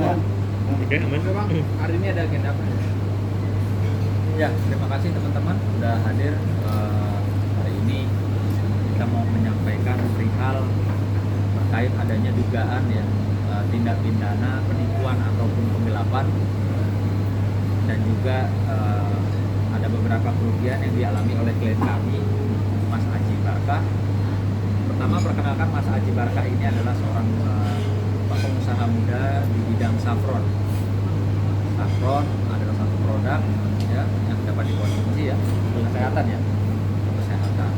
Oke, aman. Bang, hari ini ada agenda apa? Ya, terima kasih teman-teman sudah hadir. Hari ini kita mau menyampaikan perihal terkait adanya dugaan ya tindak pidana penipuan ataupun pengelapan dan juga ada beberapa kerugian yang dialami oleh klien kami, Mas Aji Barkah. Pertama, perkenalkan, Mas Aji Barkah ini adalah seorang pengusaha muda di bidang saffron. Saffron adalah satu produk ya yang dapat dikonsumsi ya untuk kesehatan ya, untuk kesehatan.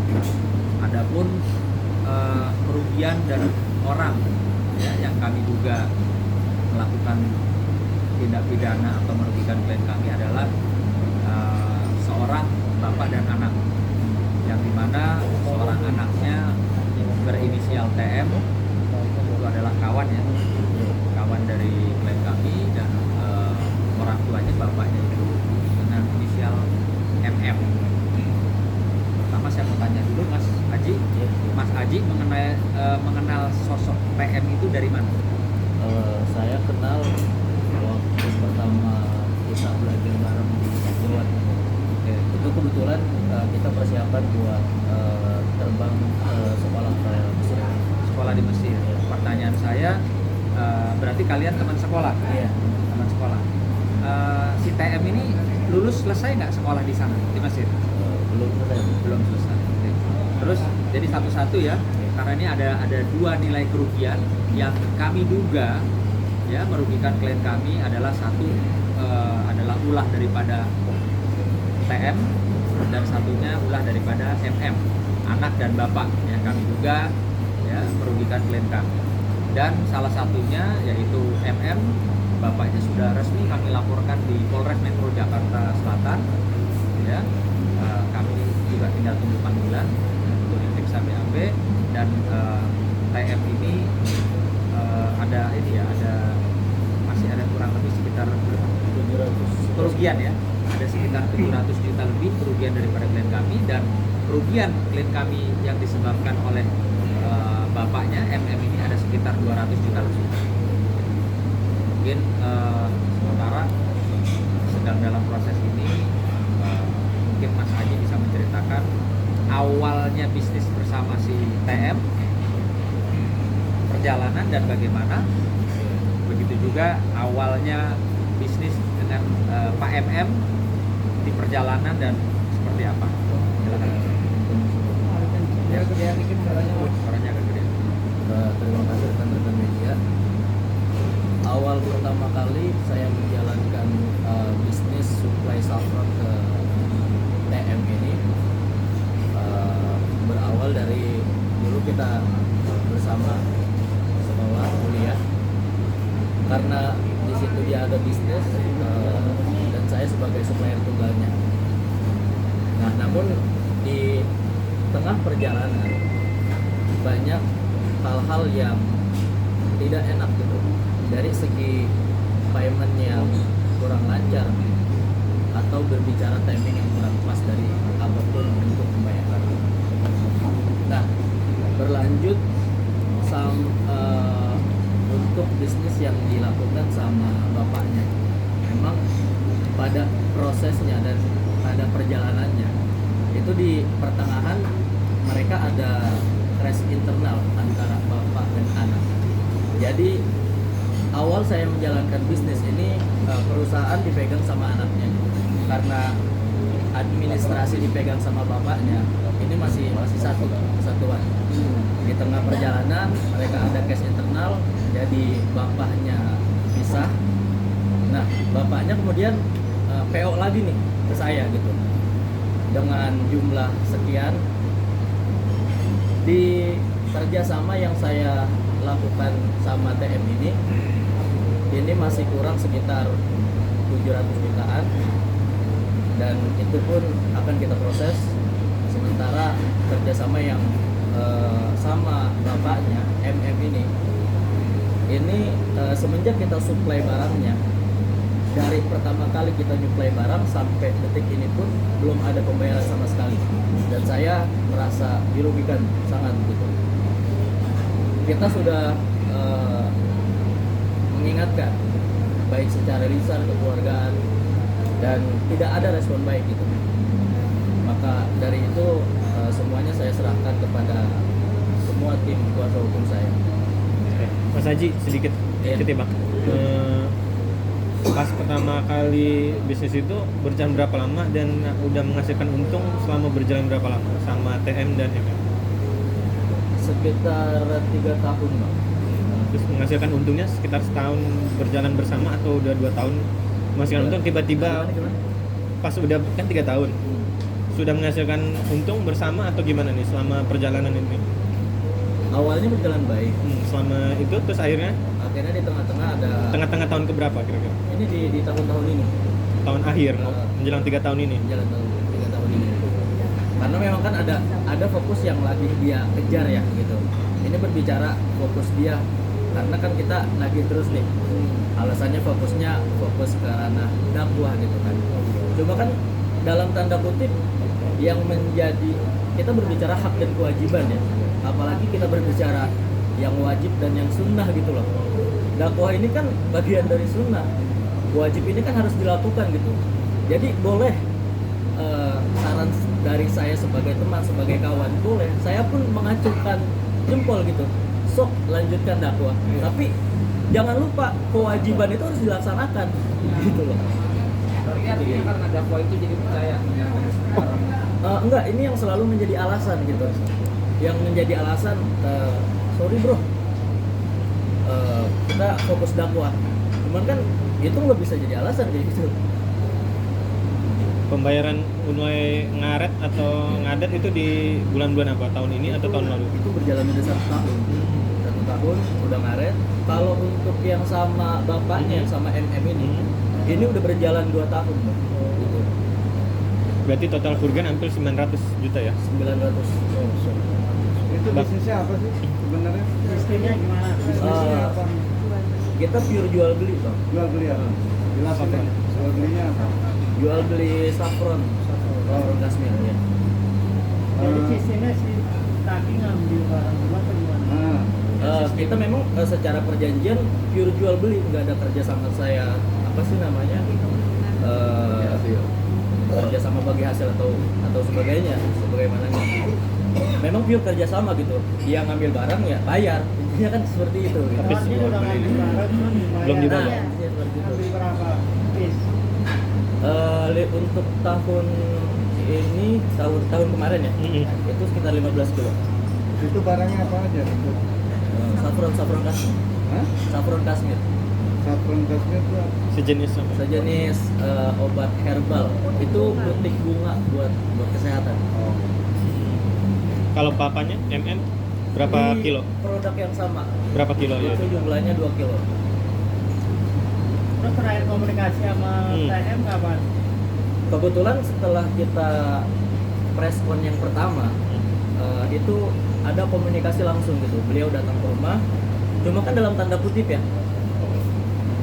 Adapun kerugian dari orang ya yang kami duga melakukan tindak pidana atau merugikan klien kami adalah seorang bapak dan anak, yang dimana seorang anaknya berinisial TM itu adalah kawan ya, kawan dari klien kami, dan orang tuanya bapaknya itu dengan inisial MM. Pertama saya mau tanya dulu Mas Aji, Mas Aji mengenal sosok PM itu dari mana? Saya kenal waktu pertama kita belajar bareng di Jawa. Itu kebetulan kita persiapan buat terbang sekolah ke Mesir. Sekolah di Mesir. Pertanyaan saya, berarti kalian teman sekolah? Iya. Teman sekolah. Si TM ini lulus selesai nggak sekolah di sana di Mesir? Belum selesai. Belum selesai. Oke. Terus jadi satu-satu ya, karena ini ada dua nilai kerugian yang kami duga ya merugikan klien kami. Adalah satu adalah ulah daripada TM dan satunya ulah daripada MM, anak dan bapak yang kami duga ya merugikan klien kami. Dan salah satunya yaitu MM, bapaknya sudah resmi kami laporkan di Polres Metro Jakarta Selatan ya. Kami juga tinggal tunggu panggilan untuk diperiksa BAP. Dan TM ini ada ini ya, masih ada kurang lebih sekitar 700 kerugian ya, ada sekitar 700 juta lebih kerugian daripada klien kami. Dan kerugian klien kami yang disebabkan oleh bapaknya MM ini ada sekitar 200 juta lebih. Mungkin sementara sedang dalam proses ini, mungkin Mas Aji bisa menceritakan awalnya bisnis bersama si TM, perjalanan dan bagaimana. Begitu juga awalnya bisnis dengan Pak MM di perjalanan dan seperti apa. Silakan. Ya, suaranya agak gede. Terima kasih rekan-rekan media. Awal pertama kali saya menjalankan bisnis supply saffron ke TM ini berawal dari dulu kita bersama sekolah kuliah, karena di situ dia ada bisnis dan saya sebagai supplier tunggalnya. Nah, namun di tengah perjalanan banyak hal-hal yang tidak enak gitu, dari segi payment yang kurang lancar atau berbicara timing yang kurang pas dari apapun bentuk pembayaran. Nah, berlanjut untuk bisnis yang dilakukan sama bapaknya, memang pada prosesnya dan pada perjalanannya itu di pertengahan mereka ada crash internal antara bapak dan anak. Jadi awal saya menjalankan bisnis ini perusahaan dipegang sama anaknya, karena administrasi dipegang sama bapaknya. Ini masih satuan. Di tengah perjalanan mereka ada cash internal, jadi bapaknya pisah. Nah, bapaknya kemudian PO lagi nih ke saya gitu, dengan jumlah sekian. Di kerjasama yang saya lakukan sama TM ini masih kurang sekitar 700 jutaan, dan itu pun akan kita proses. Sementara kerjasama yang sama bapaknya MM ini semenjak kita supply barangnya, dari pertama kali kita nyuplai barang sampai detik ini pun belum ada pembayaran sama sekali, dan saya merasa dirugikan sangat gitu. Kita sudah mengingatkan baik secara lisan, kekeluargaan, dan tidak ada respon baik gitu. Maka dari itu semuanya saya serahkan kepada semua tim kuasa hukum saya. Mas Haji sedikit Iya. ya Bang. Pas pertama kali bisnis itu berjalan berapa lama dan udah menghasilkan untung selama berjalan berapa lama sama TM dan MM? Sekitar 3 tahun Bang. Terus menghasilkan untungnya sekitar setahun berjalan bersama atau udah 2 tahun menghasilkan untung tiba-tiba Gimana? pas udah kan 3 tahun sudah menghasilkan untung bersama atau gimana nih selama perjalanan ini? Awalnya berjalan baik, Selama itu terus akhirnya akhirnya di tengah-tengah ada tengah-tengah tahun keberapa kira-kira? ini di tahun-tahun ini Tahun akhir menjelang 3 tahun ini. jalan tahun 3 tahun ini. Karena memang kan ada fokus yang lagi dia kejar ya gitu. Ini berbicara fokus dia, karena kan kita lagi terus nih. Alasannya fokus ke ranah dakwah gitu kan. Cuma kan dalam tanda kutip yang menjadi, kita berbicara hak dan kewajiban ya. Apalagi kita berbicara yang wajib dan yang sunnah gitu loh. Dakwah ini kan bagian dari sunnah. Wajib ini kan harus dilakukan gitu. Jadi boleh saran dari saya sebagai teman, sebagai kawan, boleh. Saya pun mengacungkan jempol gitu. Sok lanjutkan dakwah. Tapi jangan lupa kewajiban itu harus dilaksanakan gitu loh. Berarti artinya karena dakwah itu jadi percaya. Enggak, ini yang selalu menjadi alasan gitu. Yang menjadi alasan, sorry bro, kita fokus dakwah. Cuman kan itu nggak bisa jadi alasan kayak gitu. Pembayaran mulai ngaret atau ngadat itu di bulan-bulan apa? Tahun ini atau tahun lalu? Itu berjalan udah 1 tahun. 1 tahun udah ngaret. Kalau untuk yang sama bapaknya, yang sama MM ini udah berjalan 2 tahun Bang. Gitu. Berarti total kerugian hampir 900 juta ya? 900. Itu bisnisnya apa sih sebenarnya? Sistemnya gimana? Bisnisnya apa? Kita pure jual beli Bang. Jual beli apa? Jelasin deh. Jual belinya apa? Jual beli saffron Kashmir ya. Jadi sistemnya si tadi ngambil barang dulu atau gimana? Kita memang secara perjanjian pure jual beli, nggak ada kerja sama saya, apa sih namanya, kerja sama bagi hasil atau sebagainya, sebagaimana memang pure kerja sama gitu. Dia ngambil barang ya bayar, intinya kan seperti itu gitu. Tapi Dia udah ngambil barang cuma dibayar. Belum dibayar. Nah, intinya seperti itu. Ngambil berapa piece? Untuk tahun ini, tahun kemarin ya, itu sekitar 15 kilo. Itu barangnya apa aja? Itu Saffron Kashmir. Hah? Saffron Kashmir. Saffron Kashmir itu apa? Sejenis apa? Sejenis obat herbal. Itu butik bunga buat kesehatan. Oh. Kalau papanya MM berapa Di kilo? Produk yang sama. Berapa kilo ya? Itu jumlahnya 2 kilo. Terus terakhir komunikasi sama TM kapan? Kebetulan setelah kita preskon yang pertama, itu ada komunikasi langsung gitu. Beliau datang ke rumah. Cuma kan dalam tanda kutip ya.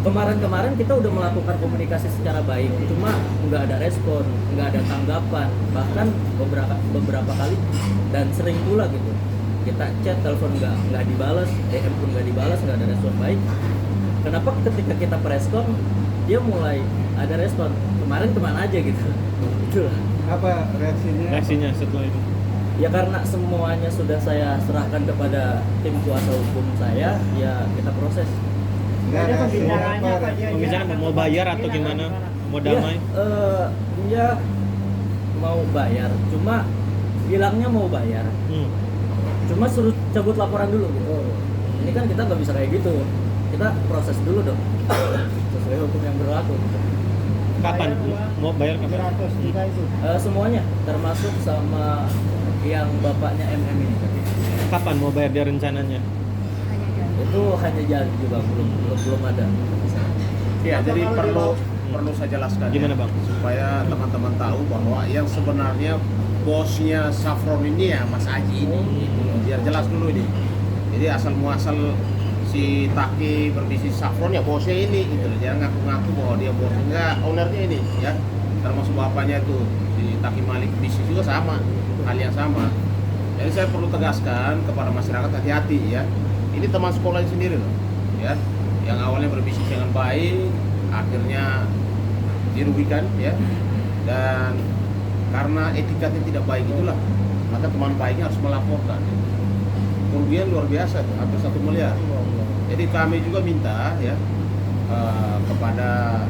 Kemarin kita udah melakukan komunikasi secara baik, cuma nggak ada respon, nggak ada tanggapan, bahkan beberapa kali dan sering pula gitu. Kita chat, telepon nggak dibalas, DM pun nggak dibalas, nggak ada respon baik. Kenapa ketika kita preskon dia mulai ada respon? Kemarin kemana aja gitu? Itulah. Apa reaksinya? Reaksinya setelah itu? Ya karena semuanya sudah saya serahkan kepada tim kuasa hukum saya, ya kita proses. Nggak Ada ada hasilnya pembicaraannya apa? apa dia? Pembicaraan akan mau bayar kembali atau lagi gimana? Mau Ya, damai? dia mau bayar, cuma bilangnya mau bayar, cuma suruh cabut laporan dulu gitu. Ini kan kita nggak bisa kayak gitu, kita proses dulu dong sesuai hukum yang berlaku. Kapan? Mau bayar kapan? 100 juta itu. Semuanya termasuk sama yang bapaknya MM ini. Kapan mau bayar dia rencananya? Itu hanya janji bang, belum ada. Ya, Apa jadi kalau perlu saya jelaskan ya, Gimana, Bang? supaya teman-teman tahu bahwa yang sebenarnya bosnya Saffron ini ya Mas Aji ini, gitu loh. Biar jelas dulu ini. Jadi asal muasal si Taki berbisnis Saffron ya bosnya ini gitu loh. Jangan ngaku-ngaku bahwa dia bos, enggak, ownernya ini ya. Termasuk bapaknya itu si Taki Malik bisnis juga sama, hal yang sama. Jadi saya perlu tegaskan kepada masyarakat hati-hati ya. Ini teman sekolahnya sendiri loh, ya. Yang awalnya berbisnis dengan baik, akhirnya dirugikan ya, dan karena etikanya tidak baik itulah maka teman baiknya harus melaporkan. Kerugian luar biasa tuh, hampir 1 miliar. Jadi kami juga minta ya kepada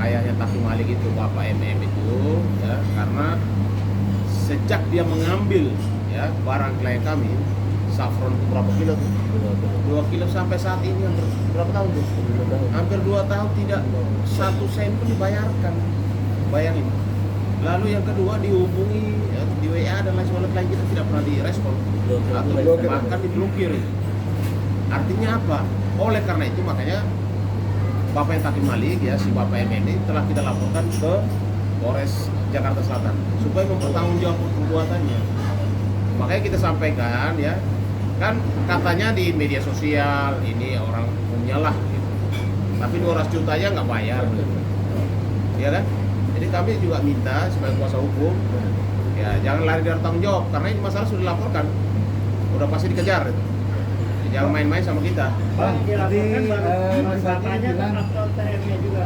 ayahnya Taki Malik itu, Bapak MM itu ya, karena sejak dia mengambil ya barang klien kami, saffron itu berapa kilo tuh? 2 kilo sampai saat ini hampir berapa tahun tuh? Hampir 2 tahun tidak 1 sen pun dibayarkan. Bayangin. Lalu yang kedua dihubungi ya, di WA dan lain sebagainya, kita tidak pernah direspon atau bahkan diblokir. Artinya apa? Oleh karena itu makanya Bapak yang Taki Malik ya, si Bapak MM ini telah kita laporkan ke Polres Jakarta Selatan supaya mempertanggungjawabkan perbuatannya. Makanya kita sampaikan ya, kan katanya di media sosial ini orang punya lah gitu. Tapi 200 juta aja nggak bayar gitu. Ya kan? Jadi kami juga minta sebagai kuasa hukum ya jangan lari dari tanggung jawab, karena ini masalah sudah dilaporkan, udah pasti dikejar itu. Jangan main-main sama kita. Bang, dilaporkan baru Mas Haji bapaknya bilang- atau TM-nya juga?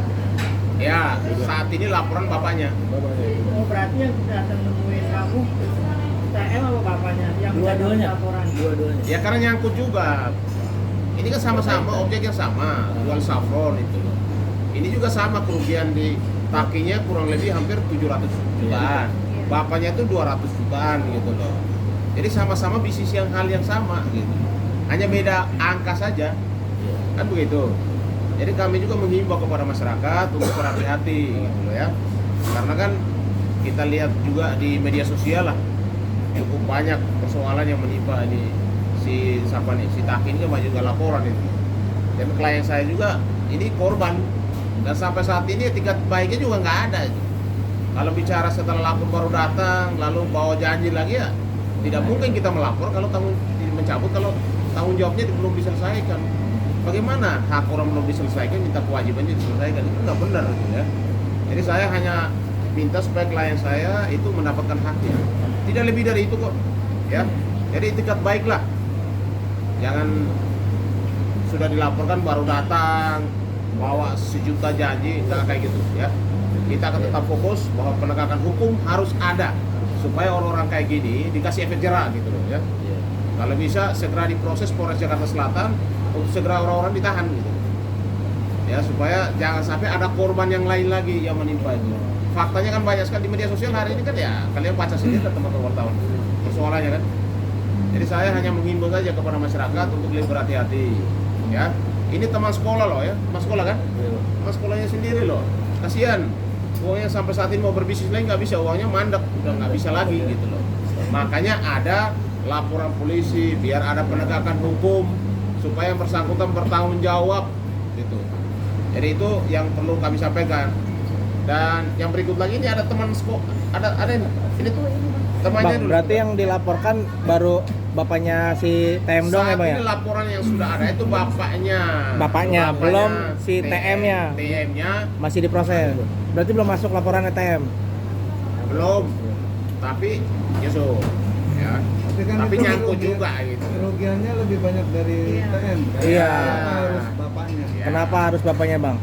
Ya, saat ini laporan bapaknya. Oh, berarti yang datang nemuin kamu TM apa bapaknya? Yang Dua-duanya. laporan. Dua-duanya. Ya karena nyangkut juga. Ini kan sama-sama objek yang sama, jual saffron itu. Ini juga sama kerugian di takinya kurang lebih hampir 700 jutaan. Bapaknya itu 200 jutaan gitu loh. Jadi sama-sama bisnis yang hal yang sama gitu. Hanya beda angka saja. Kan begitu. Jadi kami juga menghimbau kepada masyarakat untuk berhati-hati gitu loh ya. Karena kan kita lihat juga di media sosial lah cukup banyak persoalan yang menimpa ini si siapa nih, si Taki ini kan banyak juga laporan itu. Dan klien saya juga ini korban, dan sampai saat ini etikat baiknya juga nggak ada itu. Kalau bicara setelah lapor baru datang lalu bawa janji lagi ya tidak mungkin kita melapor kalau mencabut kalau tanggung jawabnya belum diselesaikan. Bagaimana hak orang belum diselesaikan minta kewajibannya diselesaikan, itu nggak benar gitu ya. Jadi saya hanya minta supaya klien saya itu mendapatkan haknya, tidak lebih dari itu kok ya. Jadi etikat baiklah, jangan sudah dilaporkan baru datang bawa 1 juta janji, nggak kayak gitu ya. Kita akan tetap fokus bahwa penegakan hukum harus ada supaya orang-orang kayak gini dikasih efek jerah gitu loh ya. Kalau bisa segera diproses Polres Jakarta Selatan untuk segera orang-orang ditahan gitu ya, supaya jangan sampai ada korban yang lain lagi yang menimpa itu. Faktanya kan banyak sekali di media sosial hari ini kan ya, kalian baca sendiri kan teman-teman wartawan persoalannya kan. Jadi saya hanya menghimbau saja kepada masyarakat untuk lebih berhati-hati ya. Ini teman sekolah loh ya, teman sekolah kan, teman sekolahnya sendiri loh, kasihan uangnya sampai saat ini mau berbisnis lagi nggak bisa, uangnya mandek, udah nggak bisa lagi gitu loh. Makanya ada laporan polisi biar ada penegakan hukum supaya yang bersangkutan bertanggung jawab gitu. Jadi itu yang perlu kami sampaikan. Dan yang berikut lagi ini ada teman sekolah, ada ini tuh temannya Bang, dulu. berarti yang dilaporkan baru bapaknya si TM dong ya Saat Bang ya? ini laporan yang sudah ada itu bapaknya. Bapaknya, belum si TM-nya. TM-nya Masih diproses. Berarti belum masuk laporan TM. belum. Tapi nyusul ya. Tapi itu nyangkut kerugian- juga gitu. Kerugiannya lebih banyak dari TM. Iya. Kenapa harus bapaknya? Ya. Kenapa harus bapaknya Bang?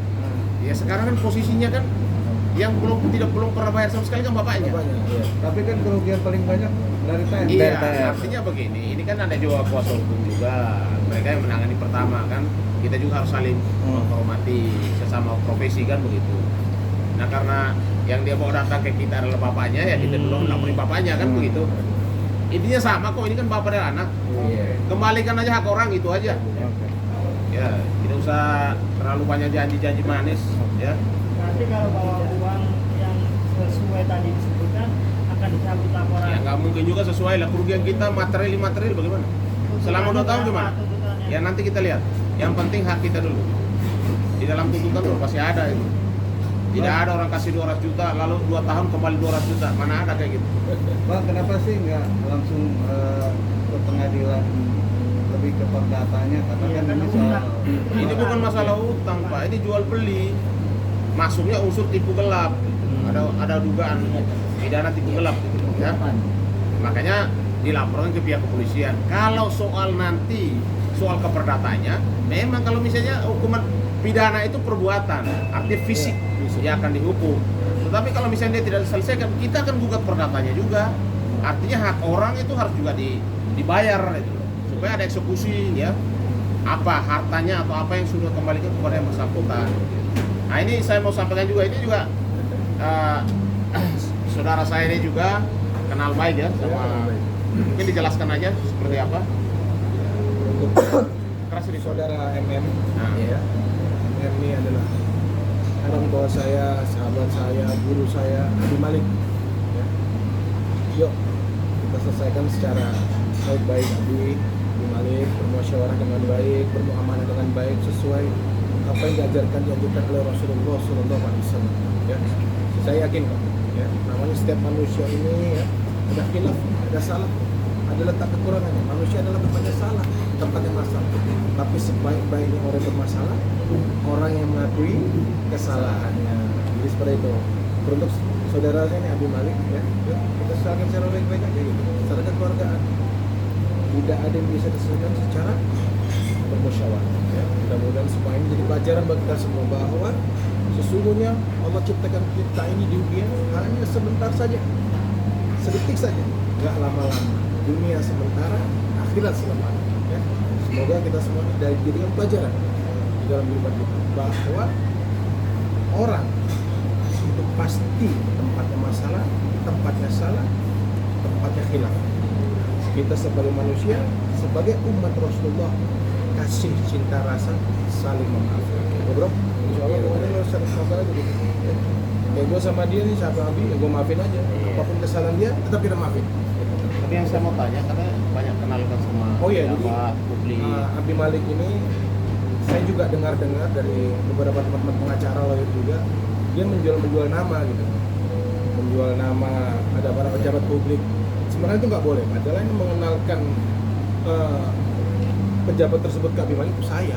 Ya sekarang kan posisinya kan yang belum pernah bayar sama sekali kan bapaknya. Tapi kan kerugian paling banyak dari TM. Iya, TM. artinya begini, ini kan ada juga kuasa hukum juga, mereka yang menangani pertama kan, kita juga harus saling menghormati sesama profesi kan begitu. Nah karena yang dia mau datang ke kita adalah bapaknya, ya kita dulu melaporin bapaknya kan begitu. Intinya sama kok, ini kan bapak dan anak. Kembalikan aja hak orang itu aja. Ya, tidak usah terlalu banyak janji-janji manis ya. Nanti kalau bawa uang yang sesuai tadi disebutkan akan dicabut laporan. Ya nggak mungkin juga sesuai lah, kerugian kita material bagaimana? Selama 2 tahun gimana? Tuntutannya. Ya nanti kita lihat. Yang penting hak kita dulu. Di dalam tuntutan tuh pasti ada itu. Tidak ada orang kasih 200 juta lalu 2 tahun kembali 200 juta. Mana ada kayak gitu. Bang, kenapa sih nggak langsung ke pengadilan, lebih ke perdatanya? Katakan Iya, kan ini soal utang. Ini bukan masalah utang, Pak. Ini jual beli. Masuknya unsur tipu gelap. Ada dugaan pidana tipu gelap gitu, ya. Makanya dilaporkan ke pihak kepolisian. Kalau soal nanti soal keperdataannya, memang kalau misalnya hukuman pidana itu perbuatan, artinya fisik dia akan dihukum. Tetapi kalau misalnya dia tidak diselesaikan, kita akan gugat perdatanya juga. Artinya hak orang itu harus juga dibayar gitu, supaya ada eksekusi ya. Apa hartanya atau apa yang sudah kembalikan kepada yang bersangkutan. Nah ini saya mau sampaikan juga, ini juga saudara saya ini juga kenal baik ya sama, mungkin dijelaskan aja seperti apa. Keras ini Saudara MM, Nah. ya. MM ini adalah orang tua saya, sahabat saya, guru saya, Abi Malik. Ya. Yuk kita selesaikan secara baik-baik, Abi Malik, bermusyawarah dengan baik, bermuamalah dengan baik sesuai apa yang diajarkan oleh Rasulullah SAW. Ya. Saya yakin Pak, ya, namanya setiap manusia ini ya, ada khilaf, ada salah, ada letak kekurangannya. Manusia adalah tempatnya salah, tempatnya masalah. Tapi sebaik-baiknya orang bermasalah, orang yang mengakui kesalahannya. Jadi seperti itu. Untuk saudara saya ini Abi Malik, ya, yuk kita selesaikan secara baik-baik aja gitu, secara kekeluargaan. Tidak ada yang bisa diselesaikan secara bermusyawarah. Ya. Mudah-mudahan semua ini jadi pelajaran bagi kita semua bahwa sesungguhnya Allah ciptakan kita ini di dunia hanya sebentar saja, sedetik saja, nggak lama-lama. Dunia sementara, akhirat selamanya. Ya. Semoga kita semua dijadikan pelajaran di dalam kehidupan kita bahwa orang itu pasti tempatnya masalah, tempatnya salah, tempatnya khilaf. Kita sebagai manusia, sebagai umat Rasulullah, kasih cinta rasa, saling memaafkan. Ya bro, insya Allah pokoknya lo sering maafkan aja gitu. Ya. Kayak gue sama dia nih, sahabat Abi, ya gue maafin aja. Apapun kesalahan dia, tetap kita maafin. Tapi yang saya mau tanya, karena banyak kenalkan sama Oh iya, jadi publik. Abi Malik ini, saya juga dengar-dengar dari beberapa teman-teman pengacara lawyer juga, dia menjual nama gitu. Menjual nama, ada para pejabat publik. Sebenarnya itu nggak boleh, padahal ini mengenalkan pejabat tersebut ke Abi Malik itu saya.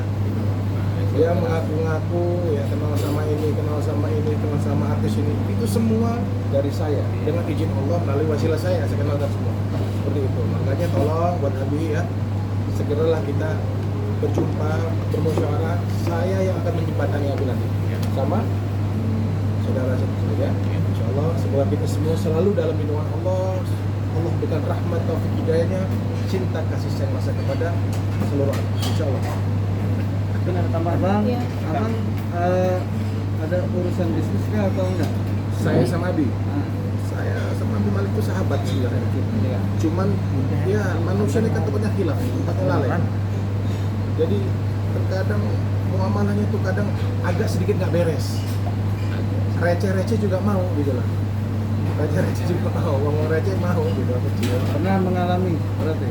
Dia mengaku-ngaku ya kenal sama ini, kenal sama ini, kenal sama artis ini. Itu semua dari saya dengan izin Allah melalui wasilah saya kenalkan semua. Seperti itu. Makanya tolong buat Abi ya, segeralah kita berjumpa, bermusyawarah. Saya yang akan menjembatani Abi nanti sama saudara saya. Insya Allah semoga kita semua selalu dalam lindungan Allah. Allah berikan rahmat, taufik, hidayahnya, cinta, kasih sayang masa kepada seluruh orang. Insya Allah. Mungkin ada tambahan. Abang, Iya. abang ada urusan bisnis kah atau enggak? Saya sama Abi. Nah, Saya sama Abi Malik itu sahabat sebenarnya. iya. Cuman ya manusia ini kan tempatnya khilaf, tempatnya lalai. Jadi terkadang muamalahnya itu kadang agak sedikit nggak beres. Receh-receh juga mau gitu lah. Receh-receh juga mau, ngomong receh mau gitu kecil. Pernah mengalami berarti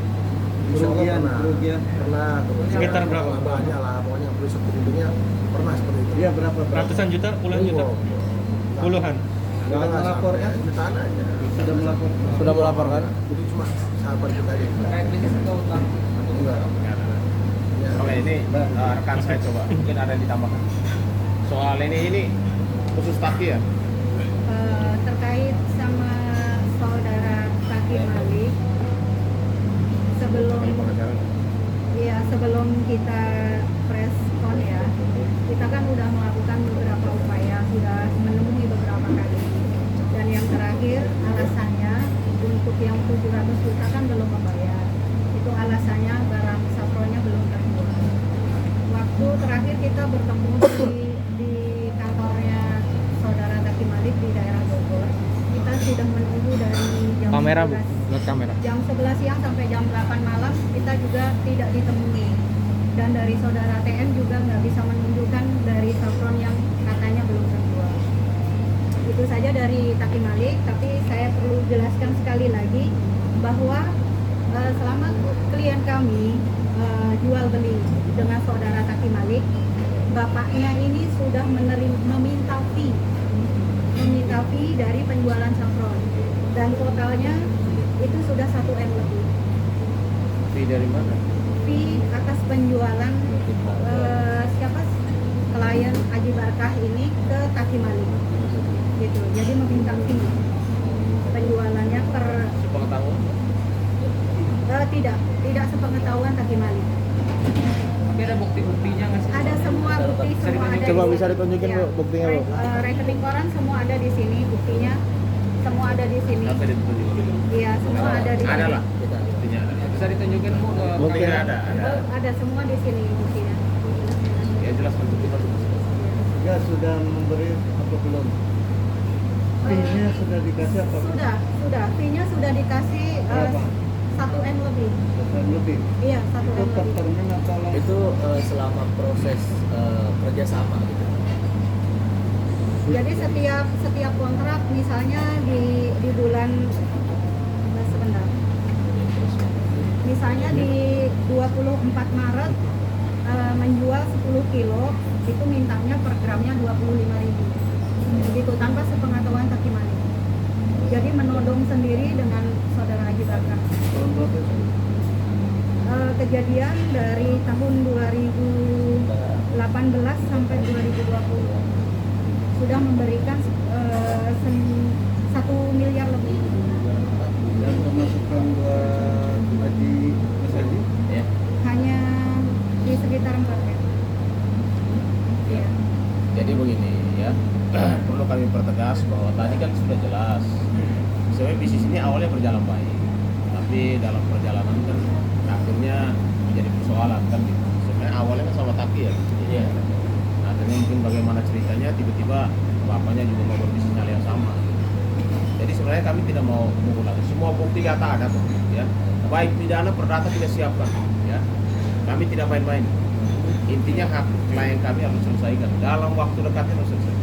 Insya Allah kerugian. Pernah. Sekitar berapa? Banyak lah, pokoknya prinsip intinya pernah seperti itu. Iya berapa? Ratusan juta, puluhan juta, puluhan. Nggak melaporkan? Jutaan aja. Sudah melapor. Sudah melaporkan? Jadi cuma sahabat kita aja. Terkait bisnis atau utang? Enggak. Ya. Oke, ini rekan saya coba, mungkin ada yang ditambahkan. Soal ini khusus Taki ya? Terkait sama saudara Taki Malik, sebelum kita press con ya, kita kan udah melakukan beberapa upaya, sudah menemui beberapa kali, dan yang terakhir alasannya untuk yang 700 juta kan belum membayar. Itu alasannya barang saffronnya belum terjual. Waktu terakhir kita bertemu di kantornya saudara Taki Malik di daerah Bogor, kita sudah menunggu dari jam Kamera bu, 11 lihat kamera. jam 11 siang sampai jam 8 malam kita juga tidak ditemui, dan dari saudara TM juga nggak bisa menunjukkan dari saffron yang katanya belum terjual. Itu saja dari Taki Malik, tapi saya perlu jelaskan sekali lagi bahwa selama klien kami jual beli dengan saudara Taki Malik, bapaknya ini sudah meminta fee dari penjualan saffron, dan totalnya itu sudah 1 M lebih. Fee dari mana? Fee atas penjualan siapa klien Aji Barkah ini ke Taki Malik gitu. Jadi meminta fee penjualannya per Sepengetahuan? tidak sepengetahuan Taki Malik. tapi ada bukti-buktinya nggak sih? Ada semua bukti, semua ada. Coba di bisa sini. ditunjukin, Bu, buktinya, Bu. Rekening koran semua ada di sini, buktinya semua ada di sini. Sampai ditunjukin dulu. Iya, semua ada di Ada sini. lah. Buktinya ada. Bisa ditunjukin Bu ke Buktinya kamera? ada. Ada semua di sini buktinya. Ya jelas bentuk kita. Juga sudah memberi apa belum? Fee-nya sudah dikasih apa? Sudah. Fee-nya sudah dikasih Berapa? 1 M lebih. 1 lebih. Iya, 1 Itu M per lebih. termin atau langsung? Itu selama proses kerjasama gitu. Jadi setiap kontrak misalnya di bulan sebentar. Misalnya di 24 Maret menjual 10 kilo itu mintanya per gramnya 25.000. Begitu tanpa sepengetahuan Takimani. Jadi menodong sendiri dengan saudara Haji Bakar. Tahun berapa itu? Kejadian dari tahun 2018 sampai 2020 sudah memberikan 1 miliar lebih. Dan pemasukan buat Haji Mas Haji? Ya. Hanya di sekitar 4 M. Iya. Jadi begini ya, perlu kami pertegas bahwa tadi kan sudah jelas sebenarnya bisnis ini awalnya berjalan baik, tapi dalam perjalanan kan akhirnya menjadi persoalan kan gitu. Sebenarnya awalnya kan sama Taki ya. Iya. Nah, akhirnya mungkin bagaimana ceritanya tiba-tiba bapaknya juga mau berbisnis hal yang sama. Jadi sebenarnya kami tidak mau mengulangi, semua bukti data ada kok, ya. Baik pidana perdata kita siapkan, ya. Kami tidak main-main. Intinya hak klien kami harus selesaikan dalam waktu dekatnya harus selesai.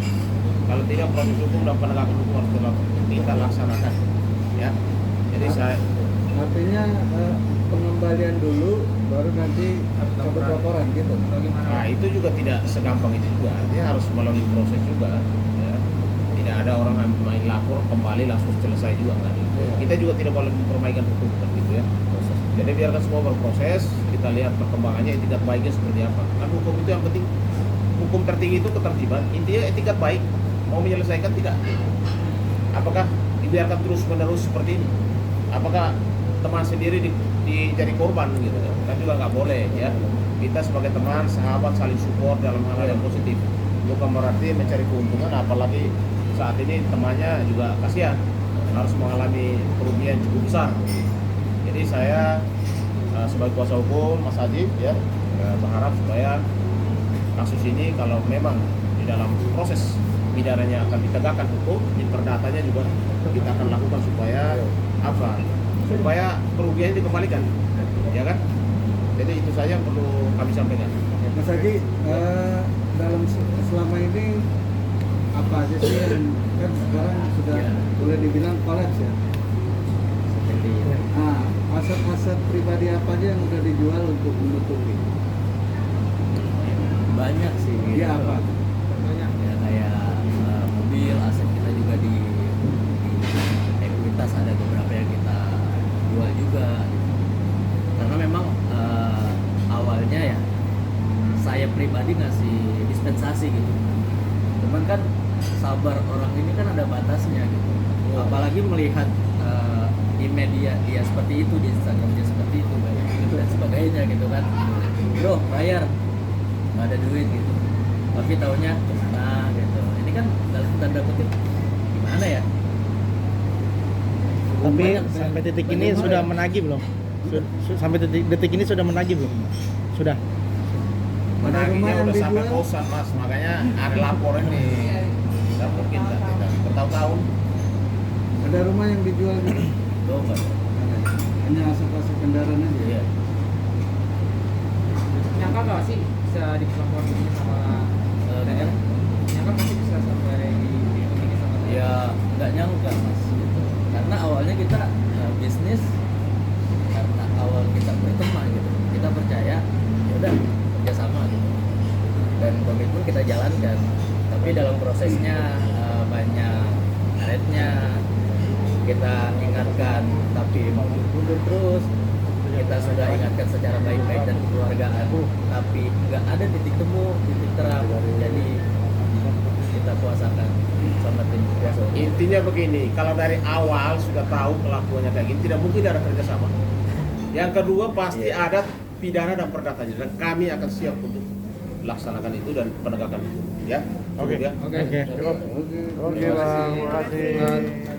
Kalau tidak proses hukum dan penegakan hukum harus kita laksanakan, ya. Jadi saya Artinya pengembalian dulu baru nanti cabut laporan gitu. Nah itu juga tidak segampang itu juga, artinya harus melalui proses juga. Ya. Tidak ada orang main lapor kembali langsung selesai juga kan. Kita juga tidak boleh mempermainkan hukum kan gitu ya. Jadi biarkan semua berproses, kita lihat perkembangannya etikat baiknya seperti apa. Kan hukum itu yang penting, hukum tertinggi itu ketertiban. Intinya etikat baik, mau menyelesaikan tidak. Apakah dibiarkan terus menerus seperti ini? Apakah teman sendiri jadi korban gitu kan juga nggak boleh ya. Kita sebagai teman sahabat saling support dalam hal yang positif, bukan berarti mencari keuntungan, apalagi saat ini temannya juga kasihan harus mengalami kerugian cukup besar. Jadi saya sebagai kuasa hukum Mas Haji ya berharap supaya kasus ini kalau memang di dalam proses pidananya akan ditegakkan hukum, di perdatanya juga kita akan lakukan supaya apa? Supaya kerugiannya dikembalikan, ya kan? Jadi itu saja yang perlu kami sampaikan. Mas Haji, dalam selama ini apa aja sih yang kan sekarang sudah boleh dibilang kolaps ya? Seperti Nah, aset-aset pribadi apa aja yang udah dijual untuk menutupi? banyak sih. Iya apa? Ya kayak mobil, aset kita juga di ekuitas ada beberapa yang kita jual juga gitu. Karena memang awalnya ya saya pribadi ngasih dispensasi gitu, cuman kan sabar orang ini kan ada batasnya gitu. Apalagi melihat di media dia seperti itu, di Instagram dia seperti itu gitu, dan sebagainya gitu kan, bro bayar nggak ada duit gitu, tapi taunya kesana gitu. Ini kan dalam tanda kutip gimana ya. Tapi Banyak, sampai banyak. detik ini Bagaimana sudah ya? menagih belum? Sampai detik ini sudah menagih belum? Sudah. Menagihnya yang udah sampai dijual? bosan mas, makanya ada laporan nih. Tidak mungkin tidak bertahun-tahun. Ada rumah yang dijual gitu? Oh, enggak. Hanya aset-aset kendaraan aja? Iya. Nyangka nggak sih bisa dilaporkan begini sama DM? Nyangka nggak sih bisa sampai begini sama TM? Ya nggak nyangka mas gitu. Karena awalnya kita bisnis karena awal kita berteman gitu, kita percaya ya udah kerjasama gitu, dan komitmen kita jalankan. Tapi dalam prosesnya banyak karetnya, kita ingatkan tapi mundur terus. Kita sudah ingatkan secara baik-baik dan kekeluargaan, tapi nggak ada titik temu, titik terang. Jadi kita kuasakan sama tim kuasa hukum. Intinya begini, kalau dari awal sudah tahu kelakuannya kayak gini, tidak mungkin ada kerjasama. Yang kedua pasti ada pidana dan perdatanya, dan kami akan siap untuk laksanakan itu dan penegakan itu. Ya. Oke. Ya. Oke. Oke. Oke, Bang. Terima kasih.